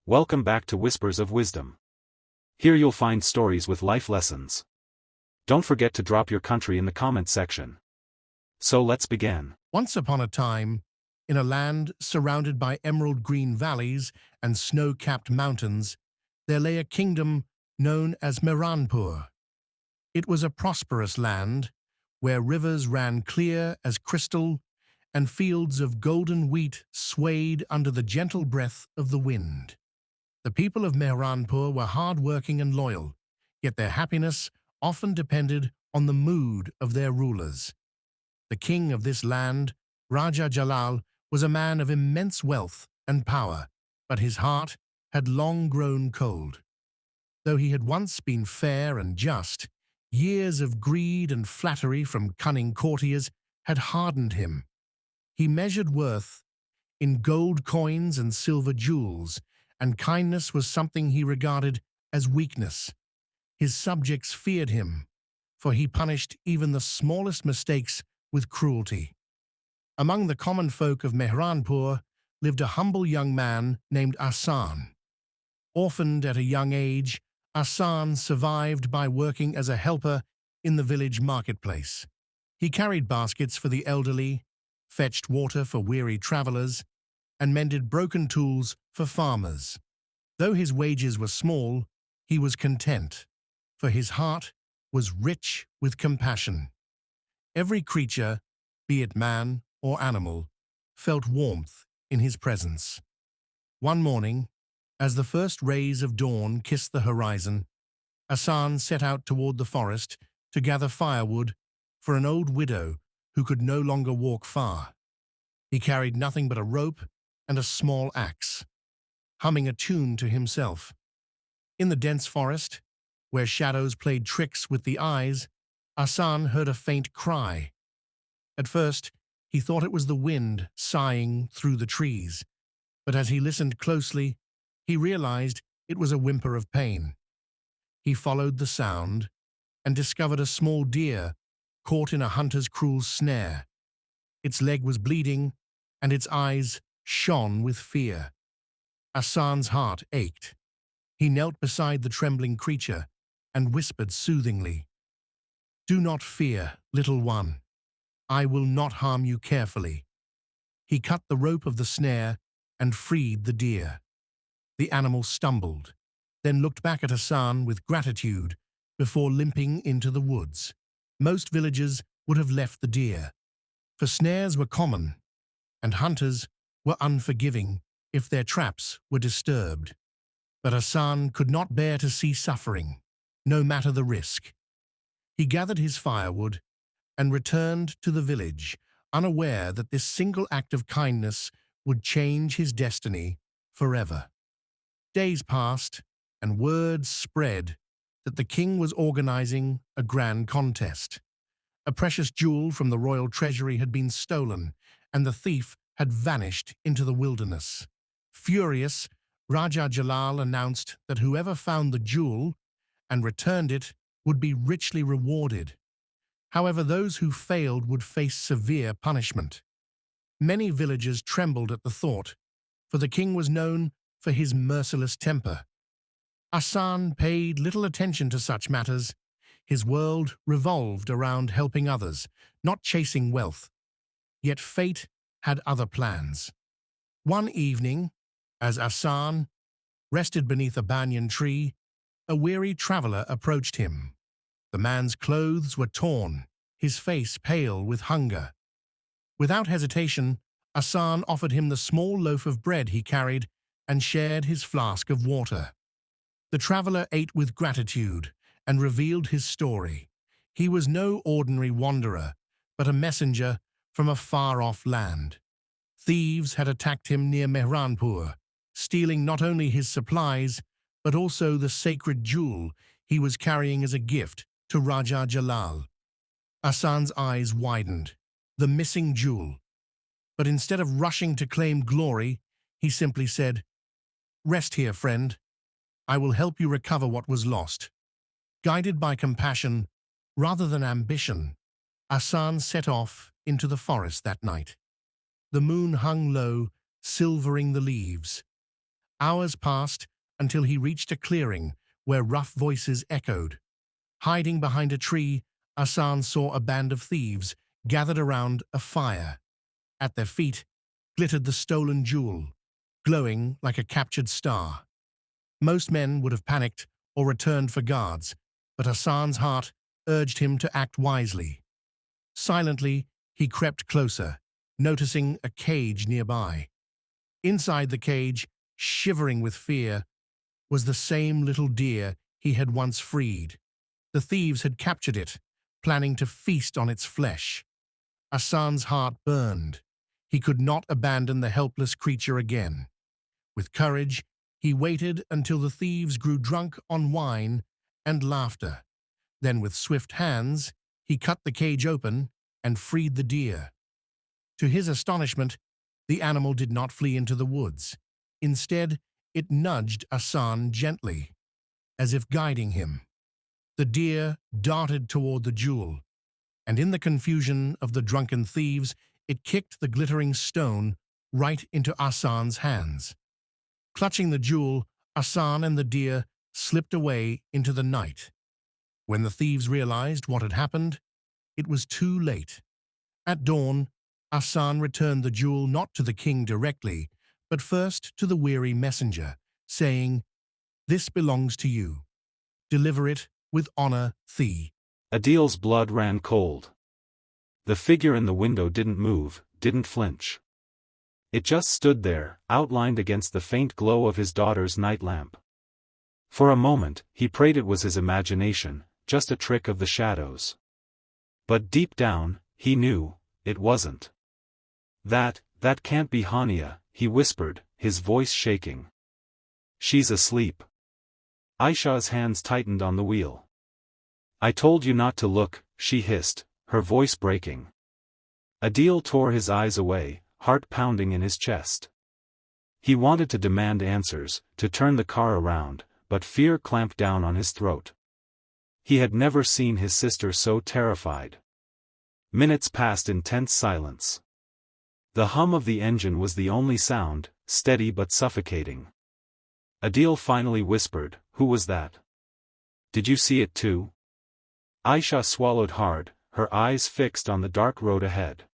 Welcome back to Whispers of Wisdom. Here you'll find stories with life lessons. Don't forget to drop your country in the comment section. So let's begin. Once upon a time, in a land surrounded by emerald green valleys and snow-capped mountains, there lay a kingdom known as Mehranpur. It was a prosperous land where rivers ran clear as crystal and fields of golden wheat swayed under the gentle breath of the wind. The people of Mehranpur were hard-working and loyal, yet their happiness often depended on the mood of their rulers. The king of this land, Raja Jalal, was a man of immense wealth and power, but his heart had long grown cold. Though he had once been fair and just, years of greed and flattery from cunning courtiers had hardened him. He measured worth in gold coins and silver jewels, and kindness was something he regarded as weakness. His subjects feared him, for he punished even the smallest mistakes with cruelty. Among the common folk of Mehranpur lived a humble young man named Ahsan. Orphaned at a young age, Ahsan survived by working as a helper in the village marketplace. He carried baskets for the elderly, fetched water for weary travelers, and mended broken tools for farmers. Though his wages were small, he was content, for his heart was rich with compassion. Every creature, be it man or animal, felt warmth in his presence. One morning, as the first rays of dawn kissed the horizon, Ahsan set out toward the forest to gather firewood for an old widow who could no longer walk far. He carried nothing but a rope and a small axe, humming a tune to himself. In the dense forest, where shadows played tricks with the eyes, Ahsan heard a faint cry. At first, he thought it was the wind sighing through the trees, but as he listened closely, he realized it was a whimper of pain. He followed the sound and discovered a small deer caught in a hunter's cruel snare. Its leg was bleeding, and its eyes shone with fear. Ahsan's heart ached. He knelt beside the trembling creature and whispered soothingly, "Do not fear, little one. I will not harm you carefully." He cut the rope of the snare and freed the deer. The animal stumbled, then looked back at Ahsan with gratitude before limping into the woods. Most villagers would have left the deer, for snares were common, and hunters were unforgiving if their traps were disturbed. But Ahsan could not bear to see suffering, no matter the risk. He gathered his firewood and returned to the village, unaware that this single act of kindness would change his destiny forever. Days passed, and word spread that the king was organizing a grand contest. A precious jewel from the royal treasury had been stolen, and the thief had vanished into the wilderness. Furious, Raja Jalal announced that whoever found the jewel and returned it would be richly rewarded. However, those who failed would face severe punishment. Many villagers trembled at the thought, for the king was known for his merciless temper. Ahsan paid little attention to such matters. His world revolved around helping others, not chasing wealth. Yet fate had other plans. One evening, as Ahsan rested beneath a banyan tree, a weary traveler approached him. The man's clothes were torn, his face pale with hunger. Without hesitation, Ahsan offered him the small loaf of bread he carried and shared his flask of water. The traveler ate with gratitude and revealed his story. He was no ordinary wanderer, but a messenger from a far-off land. Thieves had attacked him near Mehranpur, stealing not only his supplies, but also the sacred jewel he was carrying as a gift to Raja Jalal. Ahsan's eyes widened. The missing jewel. But instead of rushing to claim glory, he simply said, "Rest here, friend. I will help you recover what was lost." Guided by compassion rather than ambition, Ahsan set off into the forest that night. The moon hung low, silvering the leaves. Hours passed until he reached a clearing where rough voices echoed. Hiding behind a tree, Hassan saw a band of thieves gathered around a fire. At their feet glittered the stolen jewel, glowing like a captured star. Most men would have panicked or returned for guards, but Hassan's heart urged him to act wisely. Silently, he crept closer, noticing a cage nearby. Inside the cage, shivering with fear, was the same little deer he had once freed. The thieves had captured it, planning to feast on its flesh. Hassan's heart burned. He could not abandon the helpless creature again. With courage, he waited until the thieves grew drunk on wine and laughter. Then, with swift hands, he cut the cage open and freed the deer. To his astonishment, the animal did not flee into the woods. Instead, it nudged Hassan gently, as if guiding him. The deer darted toward the jewel, and in the confusion of the drunken thieves, it kicked the glittering stone right into Hassan's hands. Clutching the jewel, Hassan and the deer slipped away into the night. When the thieves realized what had happened, it was too late. At dawn, Hassan returned the jewel not to the king directly, but first to the weary messenger, saying, "This belongs to you. Deliver it with honor, Thee." Adil's blood ran cold. The figure in the window didn't move, didn't flinch. It just stood there, outlined against the faint glow of his daughter's night lamp. For a moment, he prayed it was his imagination, just a trick of the shadows. But deep down, he knew, it wasn't. That can't be Hania, he whispered, his voice shaking. She's asleep. Aisha's hands tightened on the wheel. I told you not to look, she hissed, her voice breaking. Adil tore his eyes away, heart pounding in his chest. He wanted to demand answers, to turn the car around, but fear clamped down on his throat. He had never seen his sister so terrified. Minutes passed in tense silence. The hum of the engine was the only sound, steady but suffocating. Adil finally whispered, "Who was that? Did you see it too?" Aisha swallowed hard, her eyes fixed on the dark road ahead.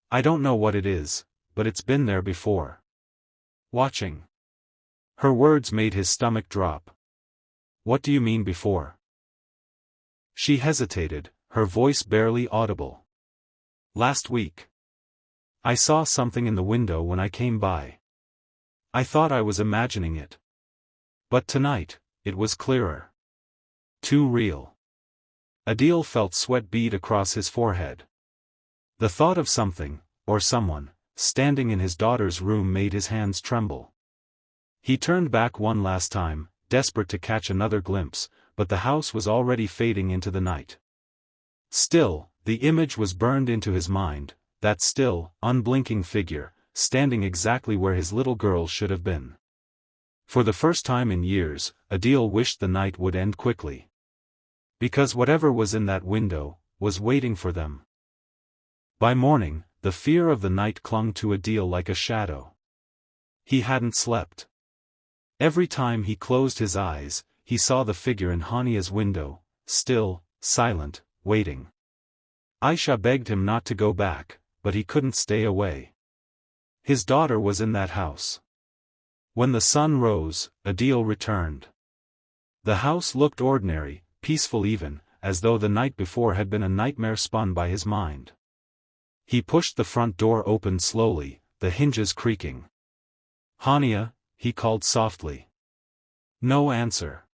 "I don't know what it is, but it's been there before. Watching." Her words made his stomach drop. "What do you mean before?" She hesitated, her voice barely audible. "Last week. I saw something in the window when I came by. I thought I was imagining it. But tonight, it was clearer. Too real." Adil felt sweat bead across his forehead. The thought of something, or someone, standing in his daughter's room made his hands tremble. He turned back one last time, desperate to catch another glimpse, but the house was already fading into the night. Still, the image was burned into his mind, that still, unblinking figure, standing exactly where his little girl should have been. For the first time in years, Adil wished the night would end quickly. Because whatever was in that window, was waiting for them. By morning, the fear of the night clung to Adil like a shadow. He hadn't slept. Every time he closed his eyes, he saw the figure in Hania's window, still, silent, waiting. Aisha begged him not to go back, but he couldn't stay away. His daughter was in that house. When the sun rose, Adil returned. The house looked ordinary, peaceful even, as though the night before had been a nightmare spun by his mind. He pushed the front door open slowly, the hinges creaking. "Hania," he called softly. No answer.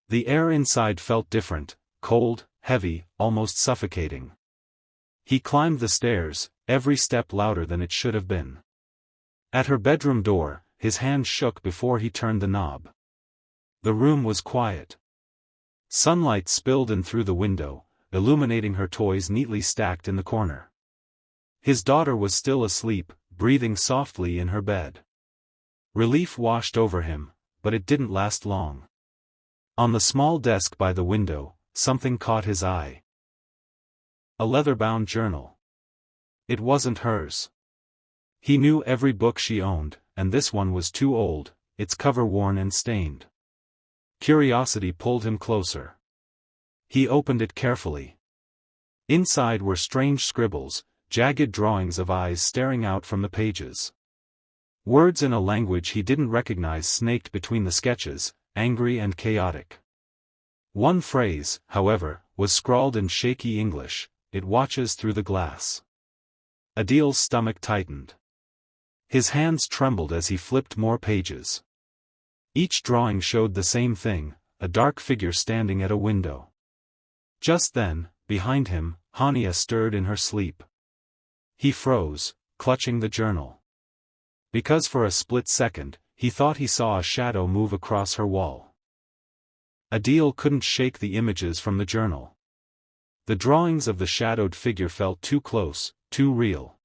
The air inside felt different, cold, heavy, almost suffocating. He climbed the stairs, every step louder than it should have been. At her bedroom door, his hand shook before he turned the knob. The room was quiet. Sunlight spilled in through the window, illuminating her toys neatly stacked in the corner. His daughter was still asleep, breathing softly in her bed. Relief washed over him, but it didn't last long. On the small desk by the window, something caught his eye. A leather-bound journal. It wasn't hers. He knew every book she owned, and this one was too old, its cover worn and stained. Curiosity pulled him closer. He opened it carefully. Inside were strange scribbles, jagged drawings of eyes staring out from the pages. Words in a language he didn't recognize snaked between the sketches, angry and chaotic. One phrase, however, was scrawled in shaky English: "It watches through the glass." Adil's stomach tightened. His hands trembled as he flipped more pages. Each drawing showed the same thing: a dark figure standing at a window. Just then, behind him, Hania stirred in her sleep. He froze, clutching the journal. Because for a split second, he thought he saw a shadow move across her wall. Adil couldn't shake the images from the journal. The drawings of the shadowed figure felt too close, too real.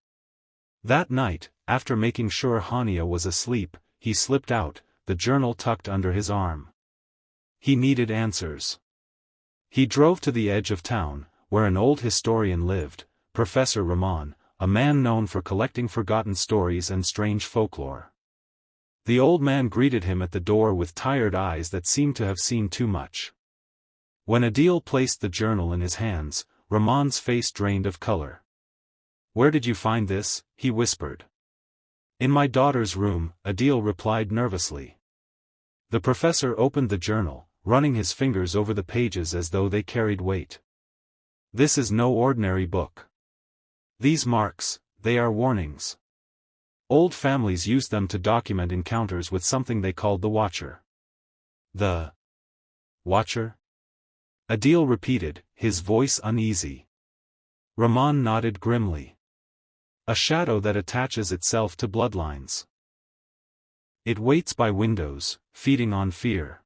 That night, after making sure Hania was asleep, he slipped out, the journal tucked under his arm. He needed answers. He drove to the edge of town, where an old historian lived, Professor Rahman, a man known for collecting forgotten stories and strange folklore. The old man greeted him at the door with tired eyes that seemed to have seen too much. When Adil placed the journal in his hands, Rahman's face drained of color. "Where did you find this?" he whispered. "In my daughter's room," Adil replied nervously. The professor opened the journal, running his fingers over the pages as though they carried weight. "This is no ordinary book. These marks, they are warnings. Old families used them to document encounters with something they called the Watcher." "The Watcher?" Adil repeated, his voice uneasy. Rahman nodded grimly. "A shadow that attaches itself to bloodlines. It waits by windows, feeding on fear.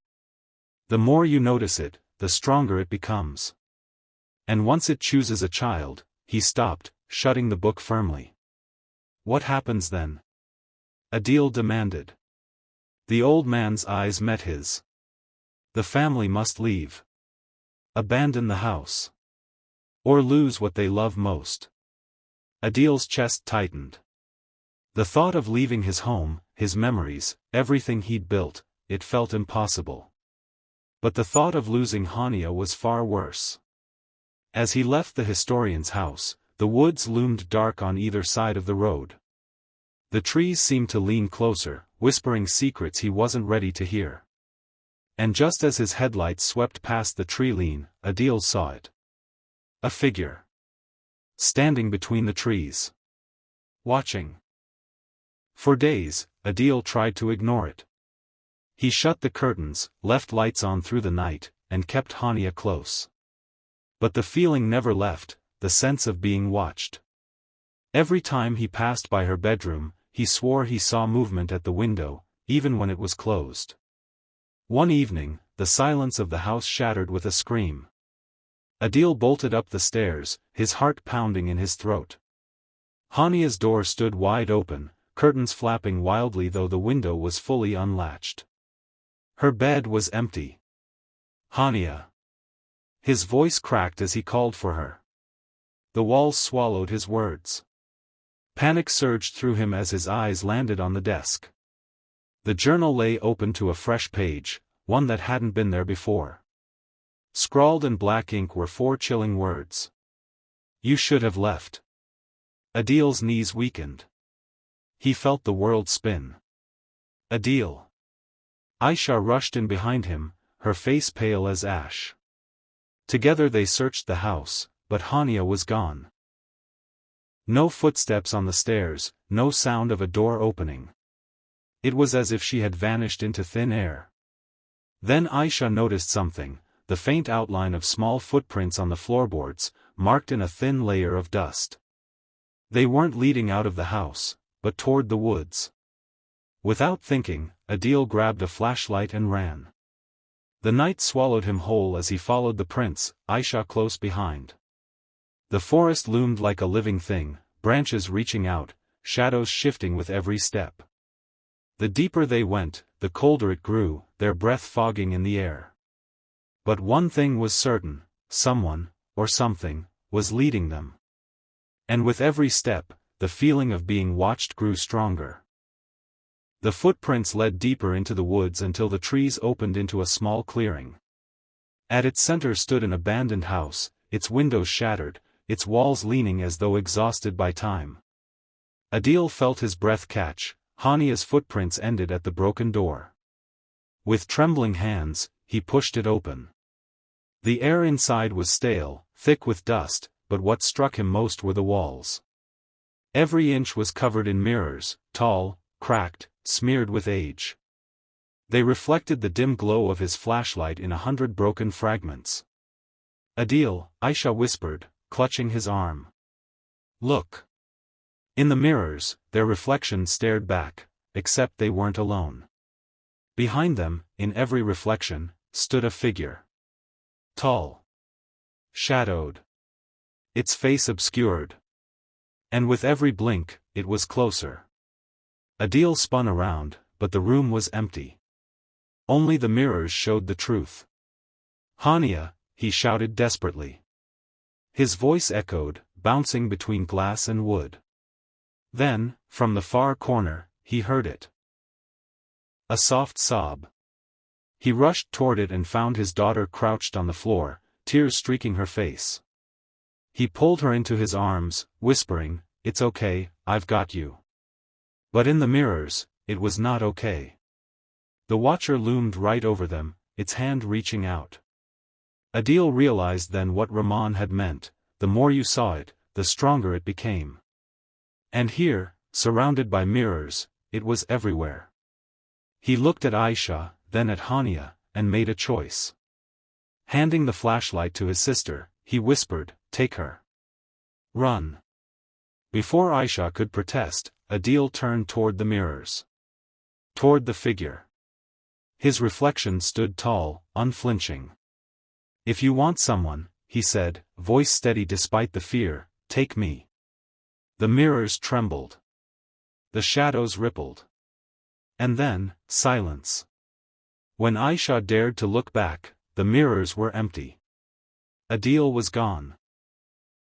The more you notice it, the stronger it becomes. And once it chooses a child," he stopped, shutting the book firmly. "What happens then?" Adil demanded. The old man's eyes met his. "The family must leave. Abandon the house. Or lose what they love most." Adil's chest tightened. The thought of leaving his home, his memories, everything he'd built, it felt impossible. But the thought of losing Hania was far worse. As he left the historian's house, the woods loomed dark on either side of the road. The trees seemed to lean closer, whispering secrets he wasn't ready to hear. And just as his headlights swept past the tree line, Adil saw it. A figure. Standing between the trees. Watching. For days, Adil tried to ignore it. He shut the curtains, left lights on through the night, and kept Hania close. But the feeling never left, the sense of being watched. Every time he passed by her bedroom, he swore he saw movement at the window, even when it was closed. One evening, the silence of the house shattered with a scream. Adil bolted up the stairs, his heart pounding in his throat. Hania's door stood wide open, curtains flapping wildly though the window was fully unlatched. Her bed was empty. "Hania." His voice cracked as he called for her. The walls swallowed his words. Panic surged through him as his eyes landed on the desk. The journal lay open to a fresh page, one that hadn't been there before. Scrawled in black ink were 4 chilling words. "You should have left." Adil's knees weakened. He felt the world spin. "Adil." Aisha rushed in behind him, her face pale as ash. Together they searched the house, but Hania was gone. No footsteps on the stairs, no sound of a door opening. It was as if she had vanished into thin air. Then Aisha noticed something, the faint outline of small footprints on the floorboards, marked in a thin layer of dust. They weren't leading out of the house, but toward the woods. Without thinking, Adil grabbed a flashlight and ran. The night swallowed him whole as he followed the prints, Aisha close behind. The forest loomed like a living thing, branches reaching out, shadows shifting with every step. The deeper they went, the colder it grew, their breath fogging in the air. But one thing was certain, someone, or something, was leading them. And with every step, the feeling of being watched grew stronger. The footprints led deeper into the woods until the trees opened into a small clearing. At its center stood an abandoned house, its windows shattered, its walls leaning as though exhausted by time. Adil felt his breath catch. Hania's footprints ended at the broken door. With trembling hands, he pushed it open. The air inside was stale, thick with dust, but what struck him most were the walls. Every inch was covered in mirrors, tall, cracked, smeared with age. They reflected the dim glow of his flashlight in 100 broken fragments. Adil, Aisha whispered, clutching his arm. Look. In the mirrors, their reflections stared back, except they weren't alone. Behind them, in every reflection, stood a figure. Tall. Shadowed. Its face obscured. And with every blink, it was closer. Adil spun around, but the room was empty. Only the mirrors showed the truth. Hania, he shouted desperately. His voice echoed, bouncing between glass and wood. Then, from the far corner, he heard it. A soft sob. He rushed toward it and found his daughter crouched on the floor, tears streaking her face. He pulled her into his arms, whispering, "It's okay, I've got you." But in the mirrors, it was not okay. The Watcher loomed right over them, its hand reaching out. Adil realized then what Rahman had meant: the more you saw it, the stronger it became. And here, surrounded by mirrors, it was everywhere. He looked at Aisha, then at Hania, and made a choice. Handing the flashlight to his sister, he whispered, "Take her. Run." Before Aisha could protest, Adil turned toward the mirrors. Toward the figure. His reflection stood tall, unflinching. "If you want someone," he said, voice steady despite the fear, "take me." The mirrors trembled. The shadows rippled. And then, silence. When Aisha dared to look back, the mirrors were empty. Adil was gone.